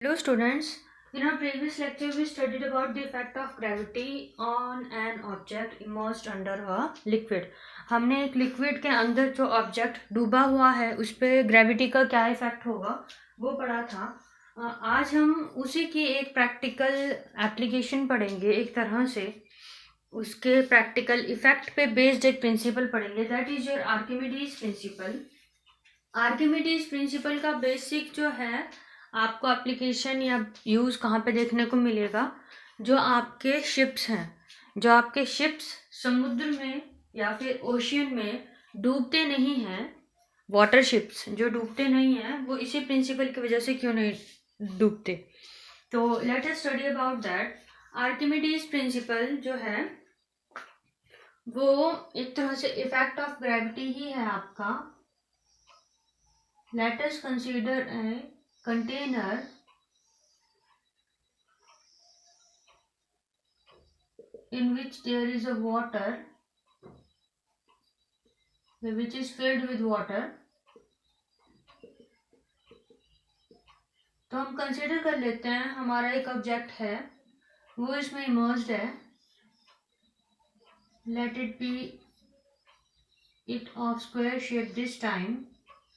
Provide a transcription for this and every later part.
Hello students, in our previous lecture we studied about the effect of gravity on an object immersed under a liquid. हमने एक liquid के अंदर जो object डूबा हुआ है उस पर ग्रेविटी का क्या इफेक्ट होगा वो पढ़ा था। आज हम उसी की एक प्रैक्टिकल एप्लीकेशन पढ़ेंगे। एक तरह से उसके प्रैक्टिकल इफेक्ट पे बेस्ड एक प्रिंसिपल पढ़ेंगे, that is your Archimedes principal. Archimedes principal का बेसिक जो है आपको एप्लीकेशन या यूज़ कहाँ पे देखने को मिलेगा, जो आपके शिप्स समुद्र में या फिर ओशियन में डूबते नहीं हैं। वाटर शिप्स जो डूबते नहीं हैं वो इसी प्रिंसिपल की वजह से क्यों नहीं डूबते। तो let us study about that. Archimedes principal जो है वो एक तरह से इफेक्ट ऑफ ग्रेविटी ही है आपका। Late us consider a container in which there is a water which is filled with water। तो हम कंसीडर कर लेते हैं हमारा एक ऑब्जेक्ट है वो इसमें इमर्स्ड है। Let it be it of square shape this time.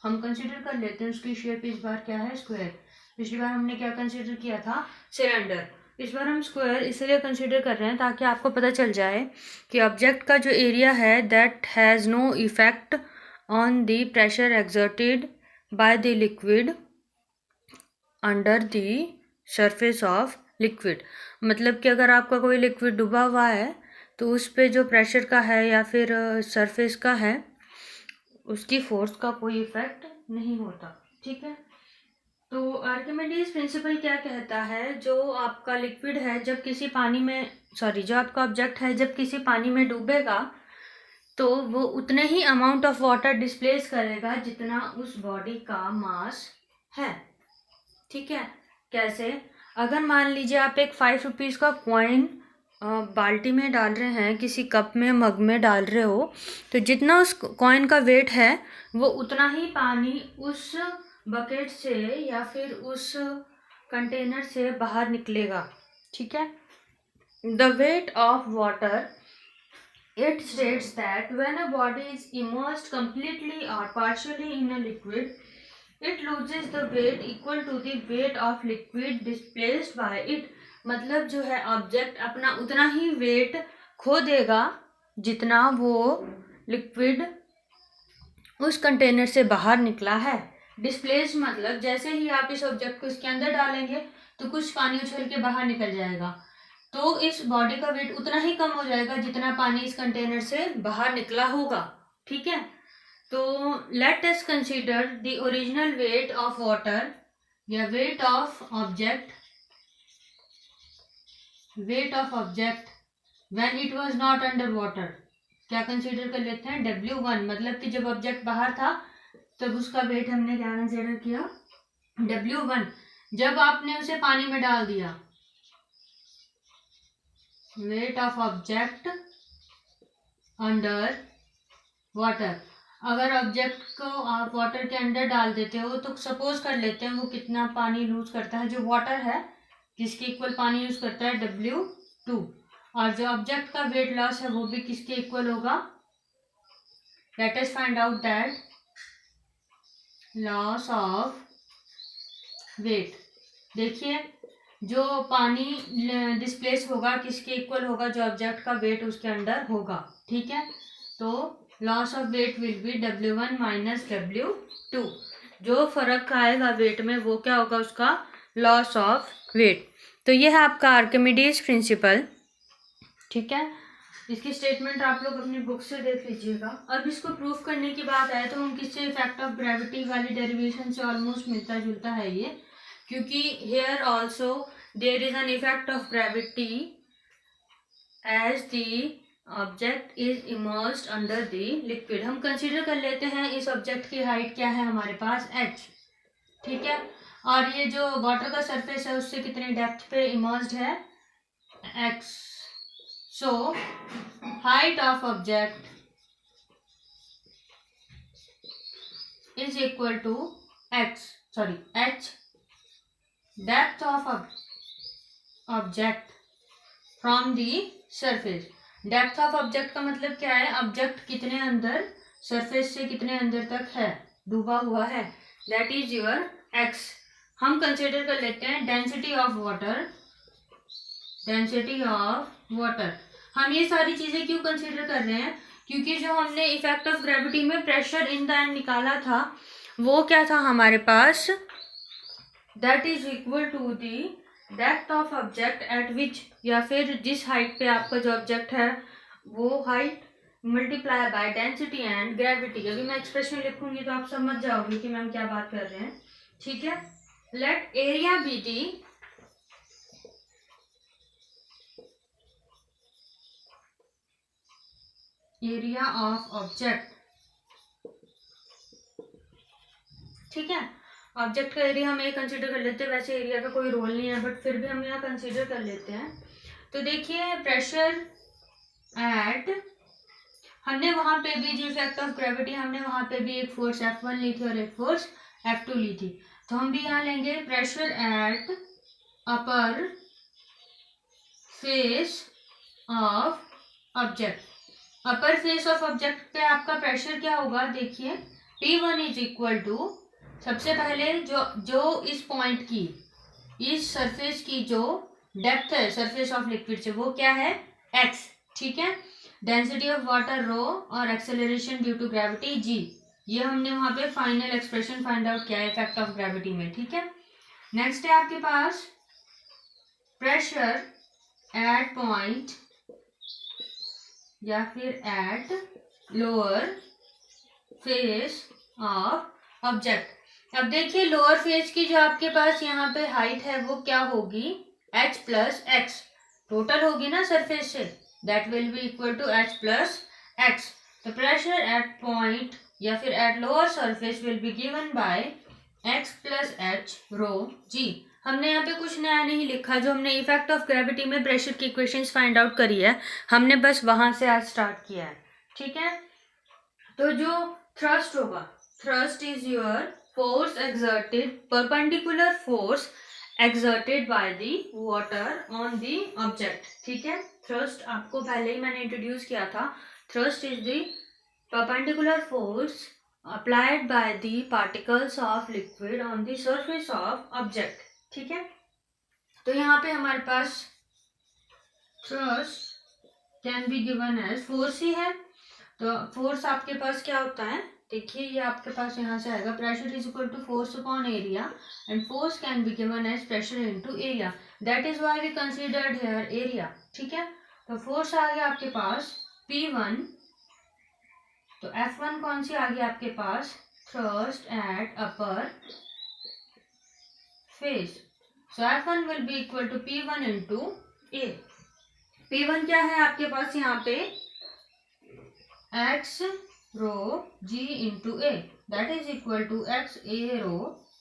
हम कंसीडर कर लेते हैं उसकी शेप इस बार क्या है, स्क्वायर। पिछली बार हमने क्या कंसीडर किया था, सिलेंडर। इस बार हम स्क्वायर इसलिए कंसीडर कर रहे हैं ताकि आपको पता चल जाए कि ऑब्जेक्ट का जो एरिया है that has no effect on the pressure exerted by the liquid under the surface of liquid. मतलब कि अगर आपका कोई लिक्विड डूबा हुआ है तो उस पे जो प्रेशर का है या फिर सरफेस का है उसकी फोर्स का कोई इफेक्ट नहीं होता। ठीक है, तो आर्किमिडीज प्रिंसिपल क्या कहता है, जो आपका लिक्विड है जब किसी पानी में जो आपका ऑब्जेक्ट है जब किसी पानी में डूबेगा तो वो उतने ही अमाउंट ऑफ वाटर डिस्प्लेस करेगा जितना उस बॉडी का मास है। ठीक है, कैसे? अगर मान लीजिए आप एक 5 रुपीज़ का कॉइन बाल्टी में डाल रहे हैं, किसी कप में मग में डाल रहे हो, तो जितना उस कॉइन का वेट है वो उतना ही पानी उस बकेट से या फिर उस कंटेनर से बाहर निकलेगा। ठीक है, the wait of water, it states that when a body is immersed completely or partially in a liquid, it loses the weight equal to the weight of liquid displaced by it। मतलब जो है object अपना उतना ही wait खो देगा जितना वो liquid उस कंटेनर से बाहर निकला है। डिस्प्लेस मतलब जैसे ही आप इस ऑब्जेक्ट को इसके अंदर डालेंगे तो कुछ पानी उछल के बाहर निकल जाएगा, तो इस बॉडी का वेट उतना ही कम हो जाएगा जितना पानी इस कंटेनर से बाहर निकला होगा। ठीक है, तो let us consider the original weight of water या weight of object when it was not under water. क्या कंसीडर कर लेते हैं, W1। मतलब कि जब ऑब्जेक्ट बाहर था तब उसका वेट हमने क्या कंसीडर किया, W1। जब आपने उसे पानी में डाल दिया, wait of object under water. अगर ऑब्जेक्ट को आप वाटर के अंदर डाल देते हो तो सपोज कर लेते हैं वो कितना पानी लूज करता है, जो वाटर है किसके इक्वल पानी यूज करता है, W2। और जो ऑब्जेक्ट का वेट लॉस है वो भी किसके इक्वल होगा, let us find out that loss of weight. देखिए जो पानी डिस्प्लेस होगा किसके इक्वल होगा, जो ऑब्जेक्ट का वेट उसके अंदर होगा। ठीक है, तो loss of weight will be W1 minus W2। जो फर्क आएगा वेट में वो क्या होगा, उसका लॉस ऑफ वेट। तो ये है आपका आर्किमिडीज प्रिंसिपल। ठीक है, इसकी स्टेटमेंट आप लोग अपनी बुक से देख लीजिएगा। अब इसको प्रूफ करने की बात आए तो हम किससे, इफेक्ट ऑफ ग्रेविटी वाली डेरिवेशन से ऑलमोस्ट मिलता जुलता है ये, क्योंकि here also there is an effect of gravity as the object is immersed under the liquid. हम कंसीडर कर लेते हैं इस ऑब्जेक्ट की हाइट क्या है हमारे पास, h। ठीक है, और ये जो वाटर का सरफेस है उससे कितनी डेप्थ पे इमर्स्ड है, x। So height of object is equal to h depth of object from the surface. Depth of object का मतलब क्या है, ऑब्जेक्ट कितने अंदर, सरफेस से कितने अंदर तक है, डूबा हुआ है, दैट इज योर एक्स। हम कंसिडर कर लेते हैं density of water, density of water. हम ये सारी चीजें क्यों कंसिडर कर रहे हैं, क्योंकि जो हमने इफेक्ट ऑफ ग्रेविटी में प्रेशर इन द एंड निकाला था वो क्या था हमारे पास, that is equal to the depth of object at which, या फिर जिस हाइट पे आपका जो ऑब्जेक्ट है वो height multiply by density and gravity. अभी मैं एक्सप्रेशन लिखूंगी तो आप समझ जाओगे कि मैम क्या बात कर रहे हैं, ठीक है। Let area be the area of object, ठीक है। ऑब्जेक्ट का एरिया हम ये कंसीडर कर लेते हैं, वैसे एरिया का कोई रोल नहीं है बट फिर भी हम यहाँ कंसीडर कर लेते हैं। तो देखिए प्रेशर एट, हमने वहां पे भी जो इफेक्ट ऑफ ग्रेविटी, हमने वहां पे भी एक फोर्स F1 ली थी और एक फोर्स F2 ली थी, तो हम भी यहाँ लेंगे pressure at upper face of object. Upper face of object पे आपका प्रेशर क्या होगा, देखिए P1 इज इक्वल टू, सबसे पहले जो इस पॉइंट की, इस सरफेस की जो डेप्थ है सरफेस ऑफ लिक्विड से वो क्या है, x, ठीक है। डेंसिटी ऑफ वाटर रो और acceleration due to gravity g, ये हमने वहां पे फाइनल एक्सप्रेशन फाइंड आउट किया है इफेक्ट ऑफ ग्रेविटी में, ठीक है। नेक्स्ट है आपके पास प्रेशर एट पॉइंट या फिर at lower face of object. अब देखिए लोअर फेस की जो आपके पास यहाँ पे हाइट है वो क्या होगी, h प्लस एक्स, टोटल होगी ना सरफेस से, that will be equal to h plus x. तो प्रेशर एट पॉइंट या फिर at lower surface will be given by x plus h rho g. हमने यहाँ पे कुछ नया नहीं लिखा, जो हमने इफेक्ट ऑफ ग्रेविटी में प्रेशर की इक्वेशंस फाइंड आउट करी है हमने बस वहां से आज स्टार्ट किया है, ठीक है। तो जो थ्रस्ट होगा, thrust is your force exerted, perpendicular force exerted by the water on the object, ठीक है। थ्रस्ट आपको पहले ही मैंने इंट्रोड्यूस किया था, thrust is the perpendicular force applied by the particles of liquid on the surface of object, ठीक है। तो यहाँ पे हमारे पास thrust can be given as force ही है, तो force आपके पास क्या होता है, देखिए ये आपके पास यहाँ से आएगा pressure is equal to force upon area and force can be given as pressure into area, that is why we considered here area, ठीक है। तो force आ गया आपके पास P1, तो F1 कौन सी आ गई आपके पास, thrust at upper face, so F1 will be equal to P1 into a. P1 क्या है आपके पास यहाँ पे, x rho g into a, that is equal to x a rho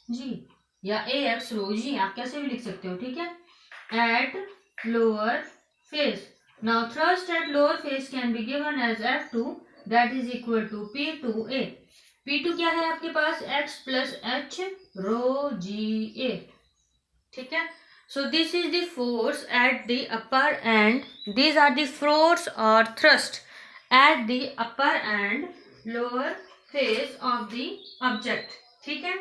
g या ax रो g, आप कैसे भी लिख सकते हो, ठीक है। At lower face, now thrust at lower face can be given as F2, that is equal to P2A। P2 क्या है आपके पास, x plus h रो GA, ठीक है। So this is the force at the upper end, these are the force or thrust at the upper and lower face of the object, ठीक है।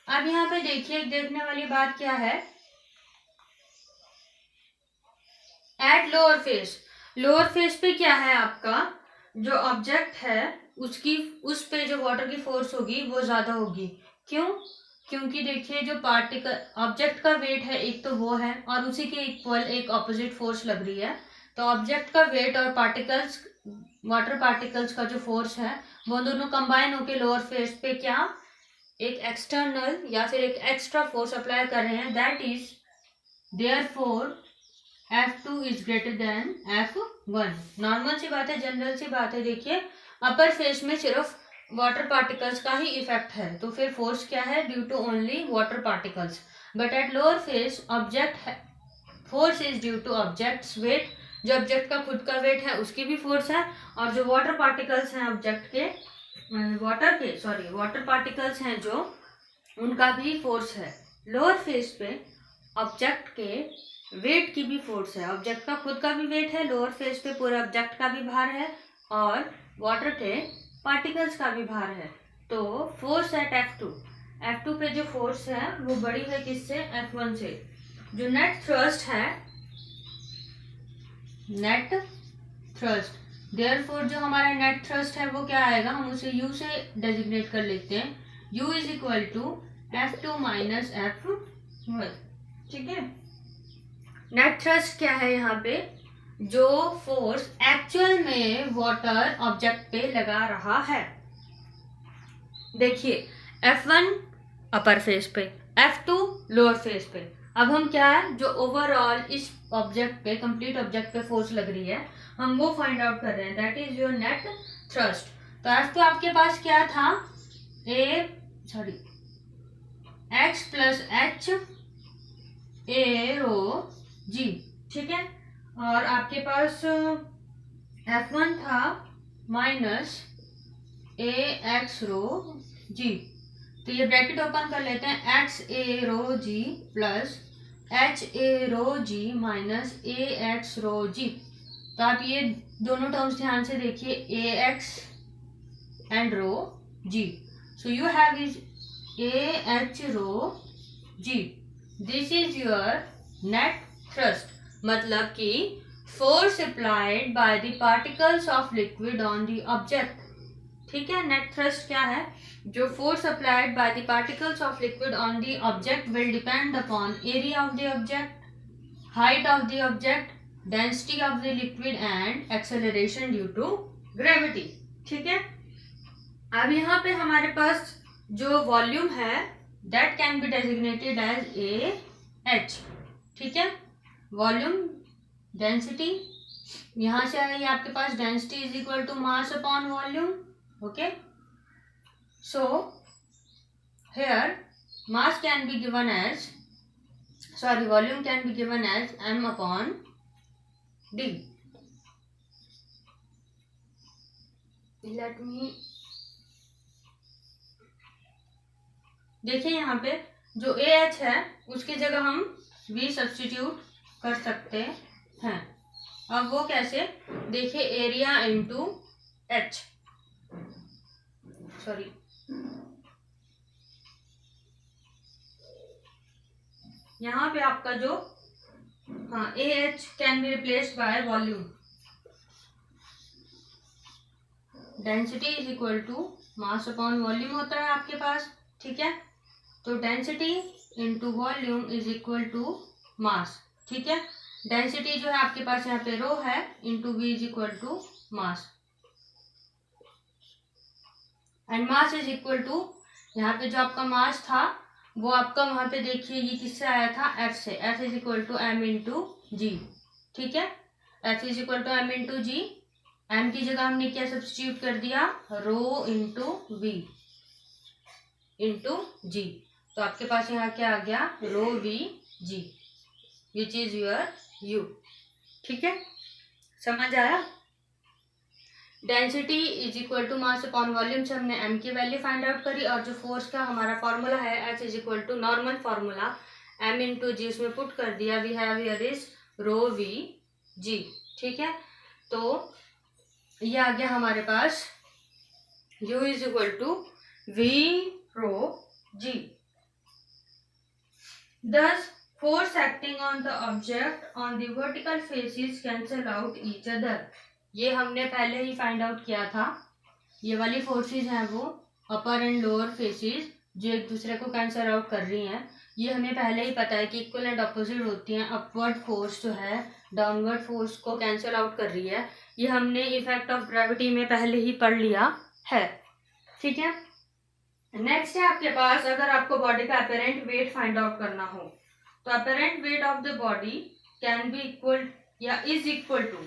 अब यहाँ पे देखिए देखने वाली बात क्या है, at lower face, lower face पे क्या है आपका जो ऑब्जेक्ट है उसकी, उस पे जो वाटर की फोर्स होगी वो ज्यादा होगी, क्यों, क्योंकि देखिए जो पार्टिकल ऑब्जेक्ट का वेट है एक तो वो है और उसी के इक्वल एक ऑपोजिट फोर्स लग रही है, तो ऑब्जेक्ट का वेट और पार्टिकल्स, वाटर पार्टिकल्स का जो फोर्स है वो दोनों कंबाइन होकर लोअर फेस पे क्या एक एक्सटर्नल या फिर एक एक्स्ट्रा फोर्स अप्लाई कर रहे हैं, that is therefore F2 is greater than F1। Normal सी बात है, जनरल सी बात है, देखिए अपर फेस में सिर्फ वाटर पार्टिकल्स का ही इफेक्ट है, तो फिर फोर्स क्या है, due to only water particles, but at lower face object force is due to object's weight, जो ऑब्जेक्ट का खुद का वेट है उसकी भी फोर्स है, और जो वाटर पार्टिकल्स हैं ऑब्जेक्ट के, वाटर पार्टिकल्स हैं जो, उनका भी फोर्स है। लोअर फेस पे ऑब्जेक्ट के वेट की भी फोर्स है, ऑब्जेक्ट का खुद का भी वेट है, लोअर फेस पे पूरे ऑब्जेक्ट का भी भार है, और वाटर के पार्टिकल्स का भी भार है। तो फोर्स एट F2 पे जो फोर्स है वो बड़ी है किससे? F1 से। जो नेट थ्रस्ट है, नेट थ्रस्ट, देयरफॉर जो हमारा नेट थ्रस्ट है वो क्या आएगा, हम उसे U से डेजिग्नेट कर लेते हैं। U is equal to F2 minus F1। ठीक है। नेट थ्रस्ट क्या है यहाँ पे? जो फोर्स एक्चुअल में वाटर ऑब्जेक्ट पे लगा रहा है। देखिए F1 अपर फेस पे, F2 लोअर फेस पे। अब हम क्या है, जो ओवरऑल इस ऑब्जेक्ट पे, कंप्लीट ऑब्जेक्ट पे फोर्स लग रही है, हम वो फाइंड आउट कर रहे हैं। That is your net thrust. तो F2 आपके पास क्या था, x plus h a rho जी। ठीक है। और आपके पास F1 था minus a x rho g. तो ये ब्रैकेट ओपन कर लेते हैं, x a rho g plus h a rho g minus a x rho g. तो आप ये दोनों टर्म्स ध्यान से देखिए, a x and rho g. So you have is a h rho g. This is your net thrust, मतलब कि force applied by the particles of liquid on the object. ठीक है। नेट थ्रस्ट क्या है? जो force applied by the particles of liquid on the object will depend upon area of the object, height of the object, density of the liquid and acceleration due to gravity. ठीक है। अब यहाँ पे हमारे पास जो वॉल्यूम है that can be designated as a h. ठीक है। वॉल्यूम, डेंसिटी, यहां से आएगी आपके पास density is equal to mass upon volume. Okay. So here mass can be given as, volume can be given as m upon d। Let me, देखिए यहाँ पे जो ए एच है उसकी जगह हम v सब्स्टिट्यूट कर सकते हैं। अब वो कैसे? देखिए एरिया इंटू एच, यहाँ पे आपका जो a h can be replaced by volume. Density is equal to mass upon volume होता है आपके पास। ठीक है। तो density into volume is equal to mass. ठीक है। डेंसिटी जो है आपके पास यहाँ पे रो है, into v is equal to mass, and mass is equal to, यहाँ पे जो आपका मास था वो आपका वहां पे देखिए ये किससे आया था, एफ से। F is equal to m into g. ठीक है। F is equal to m into g. M की जगह हमने क्या सब्स्टिट्यूट कर दिया, rho into v into g. तो आपके पास यहाँ क्या आ गया, rho v g, which is your u. ठीक है। समझ आया? Density is equal to mass upon volume से हमने m की वैल्यू फाइंड आउट करी, और जो फोर्स का हमारा फॉर्मूला है h is equal to normal formula m into g उसमें पुट कर दिया। We have here is rho v g. ठीक है। तो ये आ गया हमारे पास u is equal to v rho g. Thus force acting on the object on the vertical faces cancel out each other। ये हमने पहले ही फाइंड आउट किया था। ये वाली फोर्सेस हैं वो अपर एंड लोअर फेसेस जो एक दूसरे को कैंसल आउट कर रही हैं। ये हमें पहले ही पता है कि इक्वल एंड अपोजिट होती हैं। अपवर्ड फोर्स जो है डाउनवर्ड फोर्स को कैंसल आउट कर रही है। ये हमने इफेक्ट ऑफ ग्रेविटी में पहले ही पढ़ लिया है। ठीक है। नेक्स्ट है आपके पास, अगर आपको बॉडी का अपेरेंट वेट फाइंड आउट करना हो तो apparent weight of the body can be equal या is equal to,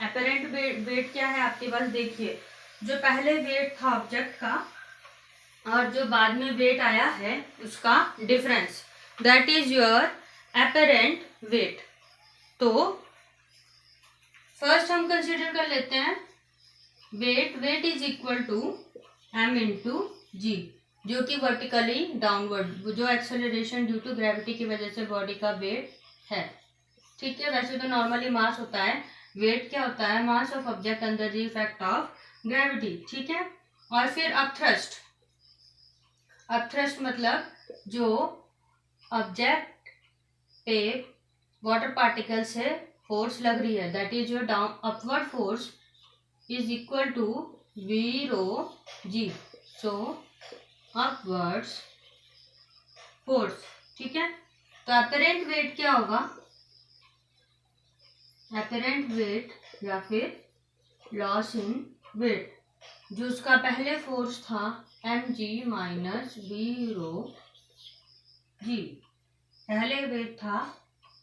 apparent weight क्या है आपके पास, देखिए जो पहले वेट था ऑब्जेक्ट का और जो बाद में वेट आया है उसका difference, that is your apparent weight. तो फर्स्ट हम कंसिडर कर लेते हैं weight is equal to m into g, जो कि वर्टिकली डाउनवर्ड, जो एक्सेलरेशन ड्यू टू ग्रेविटी की वजह से बॉडी का वेट है। ठीक है, वैसे तो नॉर्मली मास होता है, वेट क्या होता है, mass of object under the effect of gravity. ठीक है, और फिर अपथ्रस्ट मतलब जो ऑब्जेक्ट पे वाटर पार्टिकल से फोर्स लग रही है, that is your down upward force is equal to v rho g. So upwards force. ठीक है, तो अपरेंट वेट क्या होगा, अपरेंट वेट या फिर लॉस इन वेट, जो उसका पहले फोर्स था mg माइनस वी रो जी, पहले वेट था,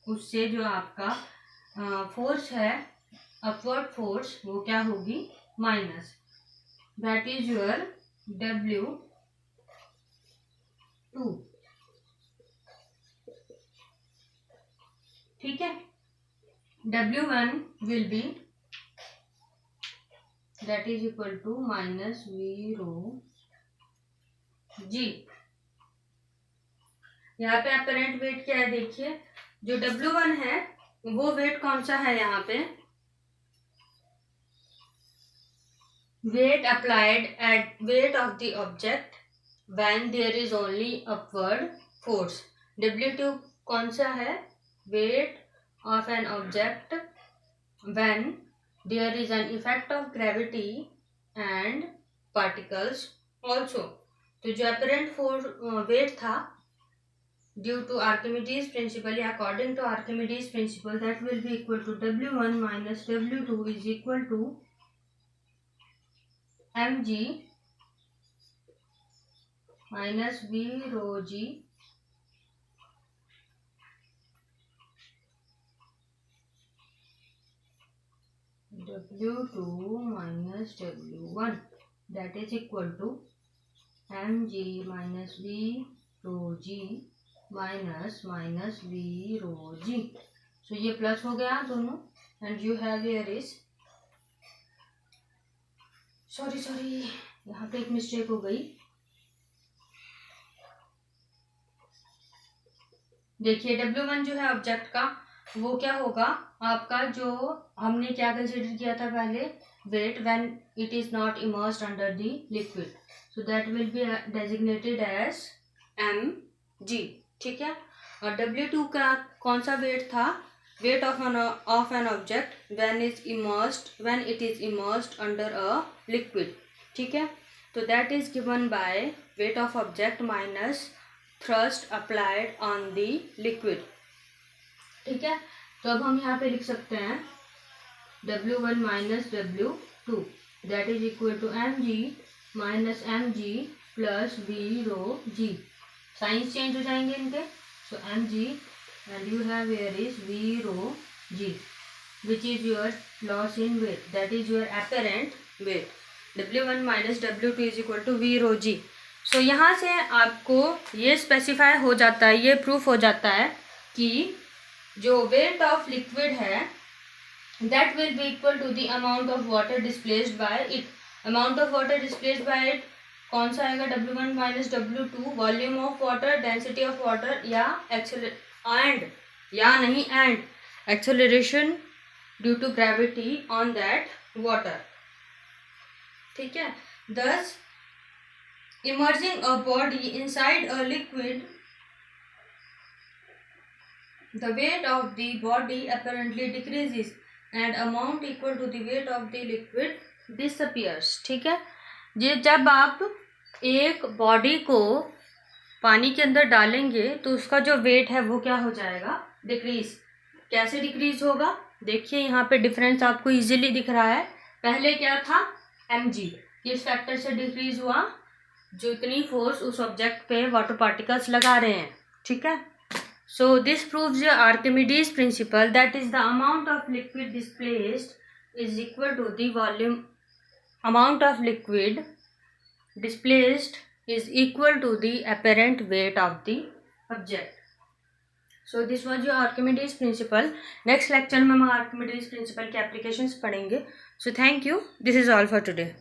उससे जो आपका फोर्स है अपवर्ड फोर्स, वो क्या होगी, minus, that is your W2। ठीक है, W1 will be that is equal to minus v rho g. यहाँ पे अपरेंट वेट क्या है, देखिए जो W1 है वो वेट कौन सा है, यहाँ पे weight applied at weight of the object when there is only upward force। W2 कौन सा है, weight of an object when there is an effect of gravity and particles also। तो जो apparent force weight था due to Archimedes principle या according to Archimedes principle, that will be equal to W1 minus W2 is equal to mg minus v rho g W2 minus W1, that is equal to mg minus v rho g minus minus v rho g. So ये plus हो गया दोनों, and you have here is sorry यहाँ पे एक mistake हो गई। देखिए W1 जो है ऑब्जेक्ट का, वो क्या होगा आपका, जो हमने क्या कंसिडर किया था पहले, weight when it is not immersed under the liquid, so that will be designated as mg। ठीक है, और W2 का कौन सा वेट था, weight of an object when it is immersed under a liquid. ठीक है, तो that is given by weight of object minus thrust applied on the liquid। ठीक है, तो अब हम यहाँ पे लिख सकते हैं W1 minus W2 that is equal to mg minus mg plus v rho g. Signs change हो जाएंगे इनके, so mg and you have here is v rho g, which is your loss in weight, that is your apparent weight. W1 minus W2 is equal to v rho g. So यहाँ से आपको ये specify हो जाता है, ये proof हो जाता है कि जो वेट ऑफ लिक्विड है that will be equal to the amount of water displaced by it. Amount of water displaced by it कौन सा आएगा, W1 minus W2, volume of water, density of water, या acceleration due to gravity on that water. ठीक है, दस emerging a body inside a liquid, the weight of the body apparently decreases and amount equal to the weight of the liquid disappears। ठीक है, ये जब आप एक बॉडी को पानी के अंदर डालेंगे तो उसका जो वेट है वो क्या हो जाएगा, डिक्रीज। कैसे डिक्रीज होगा, देखिए यहाँ पे डिफरेंस आपको इजीली दिख रहा है। पहले क्या था, mg, किस फैक्टर से डिक्रीज हुआ, जो इतनी फोर्स उस ऑब्जेक्ट पे वाटर पार्टिकल्स लगा रहे हैं। ठीक है, so this proves your Archimedes principle, that is the amount of liquid displaced is equal to the volume, amount of liquid displaced is equal to the apparent weight of the object। So this was your Archimedes principle. Next lecture में हम Archimedes principle के applications पढ़ेंगे. So thank you. This is all for today.